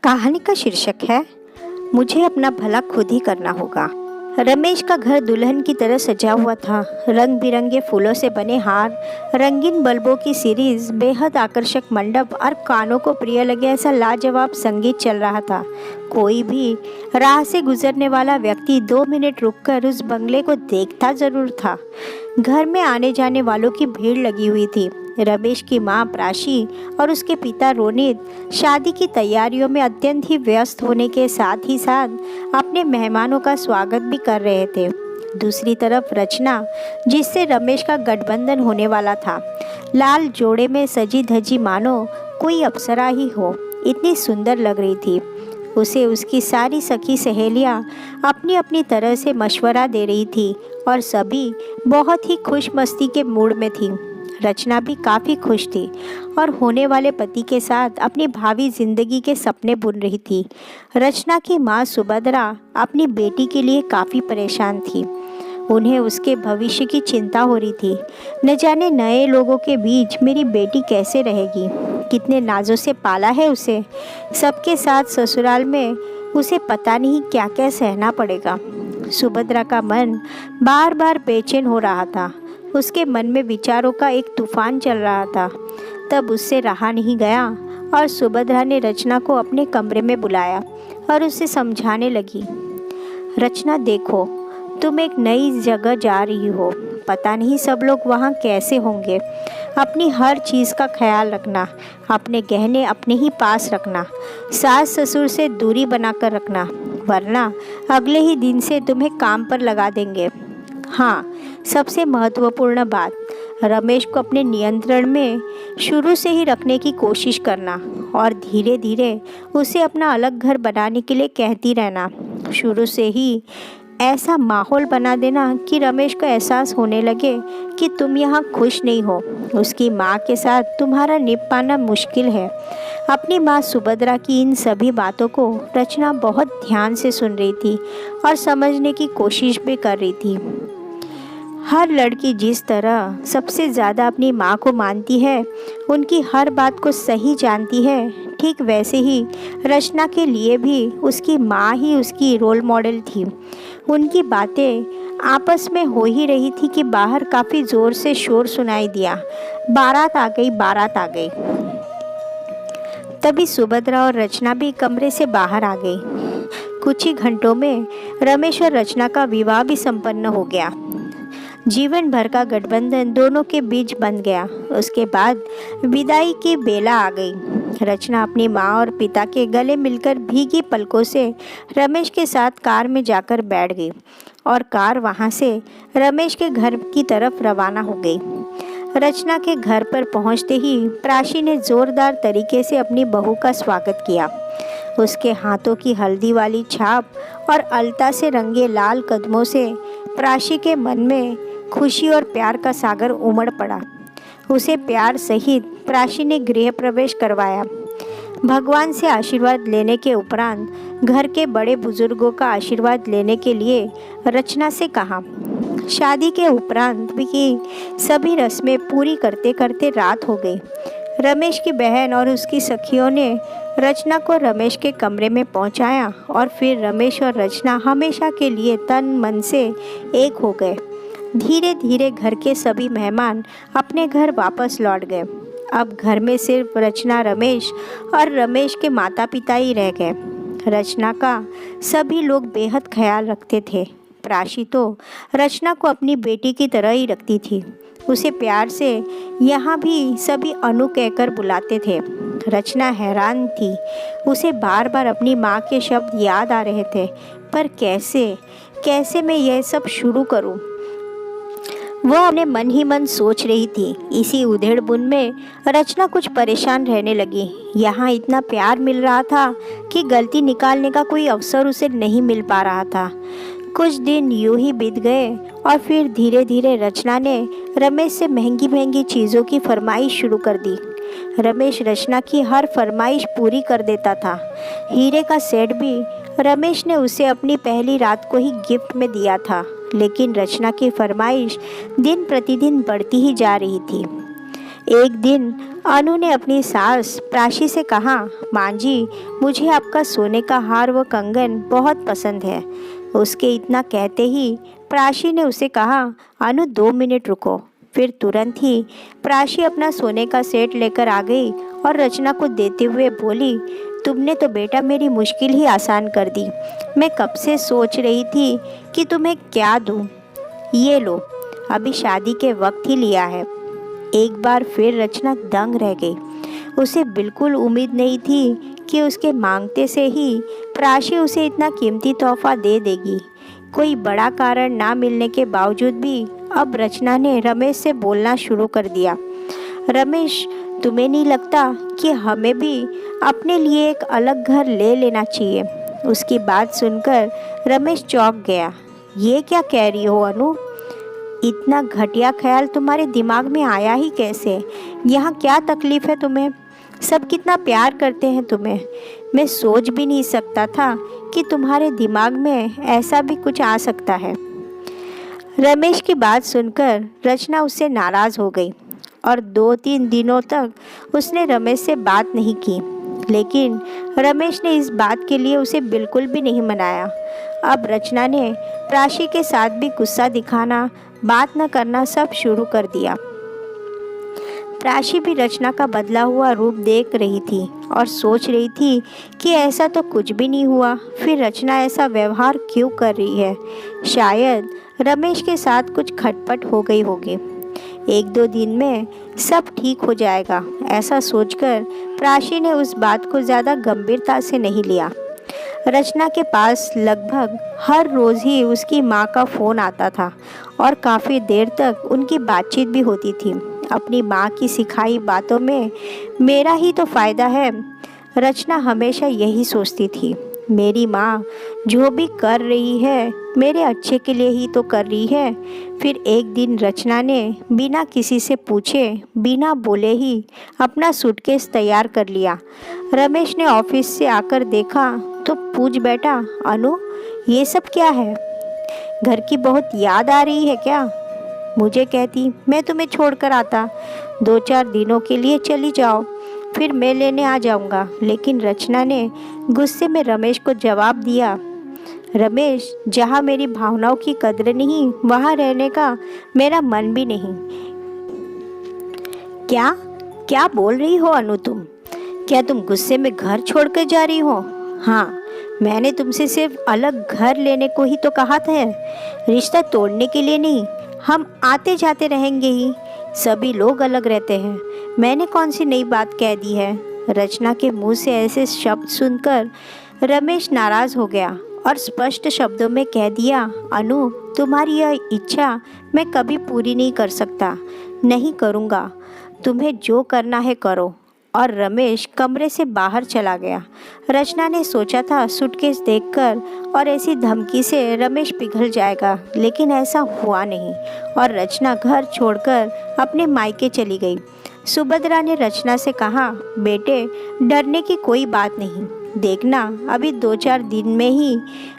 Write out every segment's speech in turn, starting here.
कहानी का शीर्षक है मुझे अपना भला खुद ही करना होगा। रमेश का घर दुल्हन की तरह सजा हुआ था। रंग बिरंगे फूलों से बने हार, रंगीन बल्बों की सीरीज, बेहद आकर्षक मंडप और कानों को प्रिय लगे ऐसा लाजवाब संगीत चल रहा था। कोई भी राह से गुजरने वाला व्यक्ति 2 मिनट रुककर उस बंगले को देखता जरूर था। घर में आने जाने वालों की भीड़ लगी हुई थी। रमेश की मां प्राशी और उसके पिता रोनित शादी की तैयारियों में अत्यंत ही व्यस्त होने के साथ ही साथ अपने मेहमानों का स्वागत भी कर रहे थे। दूसरी तरफ रचना, जिससे रमेश का गठबंधन होने वाला था, लाल जोड़े में सजी धजी मानो कोई अप्सरा ही हो, इतनी सुंदर लग रही थी। उसे उसकी सारी सखी सहेलियां अपनी अपनी तरह से मशवरा दे रही थी और सभी बहुत ही खुश मस्ती के मूड में थी। रचना भी काफ़ी खुश थी और होने वाले पति के साथ अपनी भावी जिंदगी के सपने बुन रही थी। रचना की माँ सुभद्रा अपनी बेटी के लिए काफ़ी परेशान थी। उन्हें उसके भविष्य की चिंता हो रही थी। न जाने नए लोगों के बीच मेरी बेटी कैसे रहेगी, कितने नाजों से पाला है उसे, सबके साथ ससुराल में उसे पता नहीं क्या क्या सहना पड़ेगा। सुभद्रा का मन बार बार बेचैन हो रहा था। उसके मन में विचारों का एक तूफान चल रहा था। तब उससे रहा नहीं गया और सुभद्रा ने रचना को अपने कमरे में बुलाया और उसे समझाने लगी। रचना, देखो, तुम एक नई जगह जा रही हो, पता नहीं सब लोग वहाँ कैसे होंगे। अपनी हर चीज़ का ख्याल रखना, अपने गहने अपने ही पास रखना, सास ससुर से दूरी बनाकर रखना, वरना अगले ही दिन से तुम्हें काम पर लगा देंगे। हाँ, सबसे महत्वपूर्ण बात, रमेश को अपने नियंत्रण में शुरू से ही रखने की कोशिश करना और धीरे धीरे उसे अपना अलग घर बनाने के लिए कहती रहना। शुरू से ही ऐसा माहौल बना देना कि रमेश को एहसास होने लगे कि तुम यहाँ खुश नहीं हो। उसकी माँ के साथ तुम्हारा निभ पाना मुश्किल है। अपनी माँ सुभद्रा की इन सभी बातों को रचना बहुत ध्यान से सुन रही थी और समझने की कोशिश भी कर रही थी। हर लड़की जिस तरह सबसे ज़्यादा अपनी माँ को मानती है, उनकी हर बात को सही जानती है, ठीक वैसे ही रचना के लिए भी उसकी माँ ही उसकी रोल मॉडल थी। उनकी बातें आपस में हो ही रही थी कि बाहर काफ़ी ज़ोर से शोर सुनाई दिया। बारात आ गई, बारात आ गई। तभी सुभद्रा और रचना भी कमरे से बाहर आ गई। कुछ ही घंटों में रमेश और रचना का विवाह भी संपन्न हो गया। जीवन भर का गठबंधन दोनों के बीच बन गया। उसके बाद विदाई की बेला आ गई। रचना अपनी माँ और पिता के गले मिलकर भीगी पलकों से रमेश के साथ कार में जाकर बैठ गई और कार वहाँ से रमेश के घर की तरफ रवाना हो गई। रचना के घर पर पहुँचते ही प्राशी ने जोरदार तरीके से अपनी बहू का स्वागत किया। उसके हाथों की हल्दी वाली छाप और अलता से रंगे लाल कदमों से प्राशी के मन में खुशी और प्यार का सागर उमड़ पड़ा। उसे प्यार सहित प्राशी ने गृह प्रवेश करवाया। भगवान से आशीर्वाद लेने के उपरांत घर के बड़े बुजुर्गों का आशीर्वाद लेने के लिए रचना से कहा। शादी के उपरांत भी सभी रस्में पूरी करते करते रात हो गई। रमेश की बहन और उसकी सखियों ने रचना को रमेश के कमरे में पहुंचाया और फिर रमेश और रचना हमेशा के लिए तन मन से एक हो गए। धीरे धीरे घर के सभी मेहमान अपने घर वापस लौट गए। अब घर में सिर्फ रचना, रमेश और रमेश के माता पिता ही रह गए। रचना का सभी लोग बेहद ख्याल रखते थे। प्राशी तो रचना को अपनी बेटी की तरह ही रखती थी। उसे प्यार से यहाँ भी सभी अनु कहकर बुलाते थे। रचना हैरान थी। उसे बार बार अपनी माँ के शब्द याद आ रहे थे, पर कैसे मैं यह सब शुरू करूँ? वह अपने मन ही मन सोच रही थी। इसी उधेड़-बुन में रचना कुछ परेशान रहने लगी। यहाँ इतना प्यार मिल रहा था कि गलती निकालने का कोई अवसर उसे नहीं मिल पा रहा था। कुछ दिन यूं ही बीत गए और फिर धीरे धीरे रचना ने रमेश से महंगी महंगी चीज़ों की फरमाइश शुरू कर दी। रमेश रचना की हर फरमाइश पूरी कर देता था। हीरे का सेट भी रमेश ने उसे अपनी पहली रात को ही गिफ्ट में दिया था, लेकिन रचना की फरमाइश दिन प्रतिदिन बढ़ती ही जा रही थी। एक दिन अनु ने अपनी सास प्राची से कहा, माँ जी, मुझे आपका सोने का हार व कंगन बहुत पसंद है। उसके इतना कहते ही प्राची ने उसे कहा, अनु 2 मिनट रुको। फिर तुरंत ही प्राची अपना सोने का सेट लेकर आ गई और रचना को देते हुए बोली, तुमने तो बेटा मेरी मुश्किल ही आसान कर दी। मैं कब से सोच रही थी कि तुम्हें क्या दूँ। ये लो, अभी शादी के वक्त ही लिया है। एक बार फिर रचना दंग रह गई। उसे बिल्कुल उम्मीद नहीं थी कि उसके मांगते से ही प्राची उसे इतना कीमती तोहफा दे देगी। कोई बड़ा कारण ना मिलने के बावजूद भी अब रचना ने रमेश से बोलना शुरू कर दिया। रमेश, तुम्हें नहीं लगता कि हमें भी अपने लिए एक अलग घर ले लेना चाहिए? उसकी बात सुनकर रमेश चौंक गया। ये क्या कह रही हो अनु? इतना घटिया ख्याल तुम्हारे दिमाग में आया ही कैसे? यहाँ क्या तकलीफ़ है तुम्हें? सब कितना प्यार करते हैं तुम्हें। मैं सोच भी नहीं सकता था कि तुम्हारे दिमाग में ऐसा भी कुछ आ सकता है। रमेश की बात सुनकर रचना उससे नाराज़ हो गई और 2-3 दिनों तक उसने रमेश से बात नहीं की। लेकिन रमेश ने इस बात के लिए उसे बिल्कुल भी नहीं मनाया। अब रचना ने प्राची के साथ भी गुस्सा दिखाना, बात न करना सब शुरू कर दिया। प्राची भी रचना का बदला हुआ रूप देख रही थी और सोच रही थी कि ऐसा तो कुछ भी नहीं हुआ, फिर रचना ऐसा व्यवहार क्यों कर रही है। शायद रमेश के साथ कुछ खटपट हो गई होगी। 1-2 दिन में सब ठीक हो जाएगा, ऐसा सोचकर प्राची ने उस बात को ज़्यादा गंभीरता से नहीं लिया। रचना के पास लगभग हर रोज़ ही उसकी माँ का फ़ोन आता था और काफ़ी देर तक उनकी बातचीत भी होती थी। अपनी माँ की सिखाई बातों में मेरा ही तो फ़ायदा है, रचना हमेशा यही सोचती थी। मेरी माँ जो भी कर रही है मेरे अच्छे के लिए ही तो कर रही है। फिर एक दिन रचना ने बिना किसी से पूछे, बिना बोले ही अपना सूटकेस तैयार कर लिया। रमेश ने ऑफिस से आकर देखा तो पूछ बैठा, अनु, ये सब क्या है? घर की बहुत याद आ रही है क्या? मुझे कहती मैं तुम्हें छोड़कर आता, 2-4 दिनों के लिए चली जाओ, फिर मैं लेने आ जाऊंगा। लेकिन रचना ने गुस्से में रमेश को जवाब दिया, रमेश, जहाँ मेरी भावनाओं की कदर नहीं, वहाँ रहने का मेरा मन भी नहीं। क्या क्या बोल रही हो अनु तुम? क्या तुम गुस्से में घर छोड़कर जा रही हो? हाँ, मैंने तुमसे सिर्फ अलग घर लेने को ही तो कहा था, रिश्ता तोड़ने के लिए नहीं। हम आते जाते रहेंगे ही, सभी लोग अलग रहते हैं। मैंने कौन सी नई बात कह दी है? रचना के मुंह से ऐसे शब्द सुनकर रमेश नाराज़ हो गया और स्पष्ट शब्दों में कह दिया, अनु, तुम्हारी यह इच्छा मैं कभी पूरी नहीं कर सकता, नहीं करूँगा। तुम्हें जो करना है करो। और रमेश कमरे से बाहर चला गया। रचना ने सोचा था सूटकेस देखकर और ऐसी धमकी से रमेश पिघल जाएगा, लेकिन ऐसा हुआ नहीं और रचना घर छोड़कर अपने मायके चली गई। सुभद्रा ने रचना से कहा, बेटे, डरने की कोई बात नहीं, देखना अभी 2-4 दिन में ही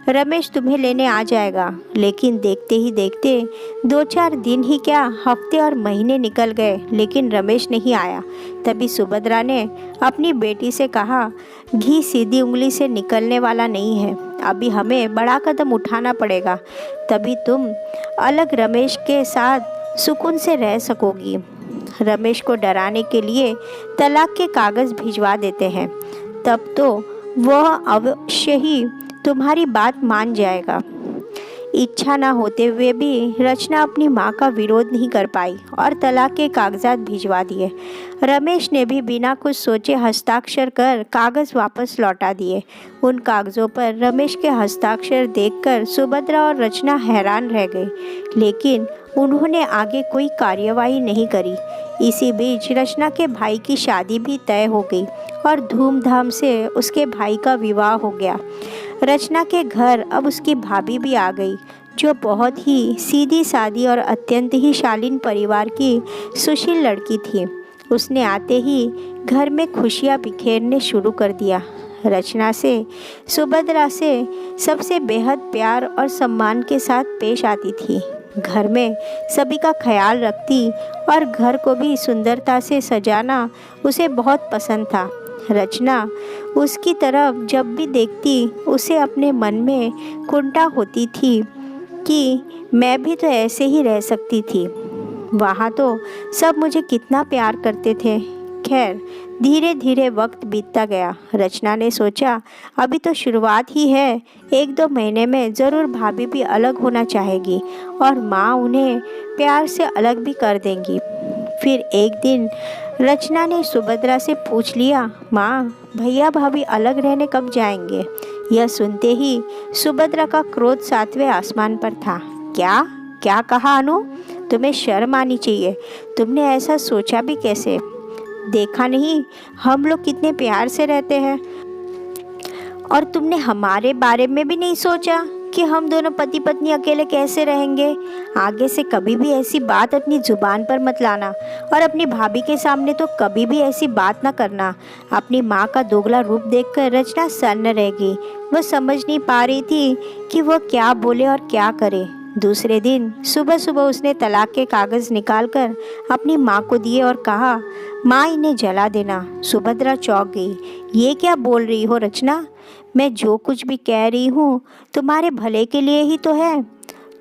रमेश तुम्हें लेने आ जाएगा। लेकिन देखते ही देखते 2-4 दिन ही क्या, हफ्ते और महीने निकल गए, लेकिन रमेश नहीं आया। तभी सुभद्रा ने अपनी बेटी से कहा, घी सीधी उंगली से निकलने वाला नहीं है, अभी हमें बड़ा कदम उठाना पड़ेगा, तभी तुम अलग रमेश के साथ सुकून से रह सकोगी। रमेश को डराने के लिए तलाक के कागज़ भिजवा देते हैं, तब तो वह अवश्य ही तुम्हारी बात मान जाएगा। इच्छा ना होते हुए भी रचना अपनी माँ का विरोध नहीं कर पाई और तलाक के कागजात भिजवा दिए। रमेश ने भी बिना कुछ सोचे हस्ताक्षर कर कागज़ वापस लौटा दिए। उन कागज़ों पर रमेश के हस्ताक्षर देखकर सुभद्रा और रचना हैरान रह गई, लेकिन उन्होंने आगे कोई कार्यवाही नहीं करी। इसी बीच रचना के भाई की शादी भी तय हो गई और धूमधाम से उसके भाई का विवाह हो गया। रचना के घर अब उसकी भाभी भी आ गई, जो बहुत ही सीधी सादी और अत्यंत ही शालीन परिवार की सुशील लड़की थी। उसने आते ही घर में खुशियाँ बिखेरने शुरू कर दिया। रचना से सुभद्रा से सबसे बेहद प्यार और सम्मान के साथ पेश आती थी। घर में सभी का ख्याल रखती और घर को भी सुंदरता से सजाना उसे बहुत पसंद था। रचना उसकी तरफ जब भी देखती उसे अपने मन में कुंठा होती थी कि मैं भी तो ऐसे ही रह सकती थी। वहाँ तो सब मुझे कितना प्यार करते थे। खैर, धीरे धीरे वक्त बीतता गया। रचना ने सोचा अभी तो शुरुआत ही है, 1-2 महीने में ज़रूर भाभी भी अलग होना चाहेगी और माँ उन्हें प्यार से अलग भी कर देंगी। फिर एक दिन रचना ने सुभद्रा से पूछ लिया, माँ भैया भाभी अलग रहने कब जाएंगे? यह सुनते ही सुभद्रा का क्रोध 7वें आसमान पर था। क्या क्या कहा अनु? तुम्हें शर्म आनी चाहिए। तुमने ऐसा सोचा भी कैसे? देखा नहीं हम लोग कितने प्यार से रहते हैं, और तुमने हमारे बारे में भी नहीं सोचा कि हम दोनों पति पत्नी अकेले कैसे रहेंगे। आगे से कभी भी ऐसी बात अपनी जुबान पर मत लाना और अपनी भाभी के सामने तो कभी भी ऐसी बात ना करना। अपनी माँ का दोगला रूप देखकर रचना सन्न रह गई। वह समझ नहीं पा रही थी कि वह क्या बोले और क्या करे। दूसरे दिन सुबह सुबह उसने तलाक के कागज़ निकालकर अपनी माँ को दिए और कहा, माँ इन्हें जला देना। सुभद्रा चौंक गई। ये क्या बोल रही हो रचना? मैं जो कुछ भी कह रही हूँ तुम्हारे भले के लिए ही तो है।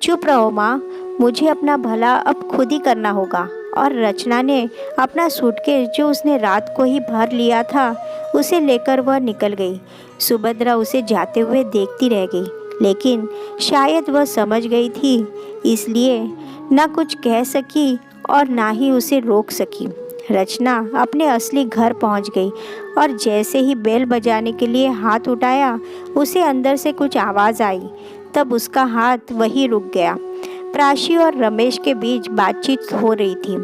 चुप रहो माँ, मुझे अपना भला अब खुद ही करना होगा। और रचना ने अपना सूटकेस जो उसने रात को ही भर लिया था उसे लेकर वह निकल गई। सुभद्रा उसे जाते हुए देखती रह गई, लेकिन शायद वह समझ गई थी, इसलिए न कुछ कह सकी और ना ही उसे रोक सकी। रचना अपने असली घर पहुंच गई और जैसे ही बेल बजाने के लिए हाथ उठाया उसे अंदर से कुछ आवाज़ आई। तब उसका हाथ वहीं रुक गया। प्राची और रमेश के बीच बातचीत हो रही थी।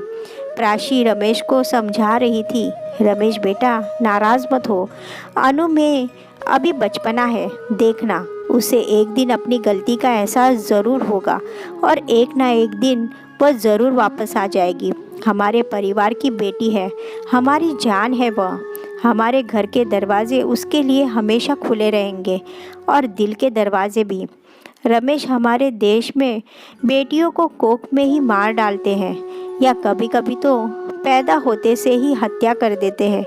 प्राची रमेश को समझा रही थी, रमेश बेटा नाराज़ मत हो, अनु में अभी बचपना है, देखना उसे एक दिन अपनी गलती का एहसास ज़रूर होगा और एक ना एक दिन वह ज़रूर वापस आ जाएगी। हमारे परिवार की बेटी है, हमारी जान है वह। हमारे घर के दरवाजे उसके लिए हमेशा खुले रहेंगे और दिल के दरवाजे भी। रमेश, हमारे देश में बेटियों को कोख में ही मार डालते हैं या कभी कभी तो पैदा होते से ही हत्या कर देते हैं।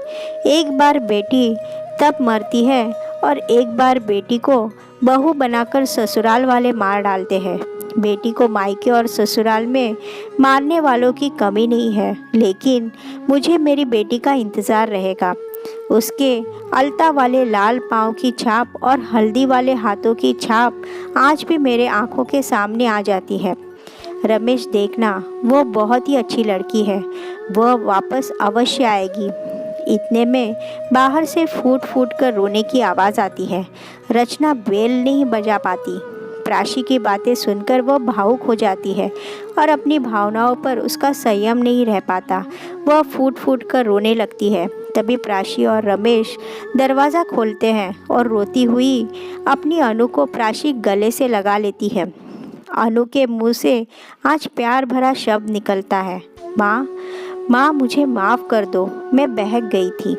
एक बार बेटी तब मरती है और एक बार बेटी को बहू बनाकर ससुराल वाले मार डालते हैं। बेटी को मायके और ससुराल में मारने वालों की कमी नहीं है, लेकिन मुझे मेरी बेटी का इंतज़ार रहेगा। उसके अलता वाले लाल पाँव की छाप और हल्दी वाले हाथों की छाप आज भी मेरे आँखों के सामने आ जाती है। रमेश, देखना वो बहुत ही अच्छी लड़की है, वह वापस अवश्य आएगी। इतने में बाहर से फूट फूट कर रोने की आवाज़ आती है। रचना बेल नहीं बजा पाती। प्राची की बातें सुनकर वह भावुक हो जाती है और अपनी भावनाओं पर उसका संयम नहीं रह पाता। वह फूट फूट कर रोने लगती है। तभी प्राची और रमेश दरवाज़ा खोलते हैं और रोती हुई अपनी अनु को प्राची गले से लगा लेती है। अनु के मुंह से आज प्यार भरा शब्द निकलता है, माँ, माँ मुझे माफ़ कर दो, मैं बहक गई थी।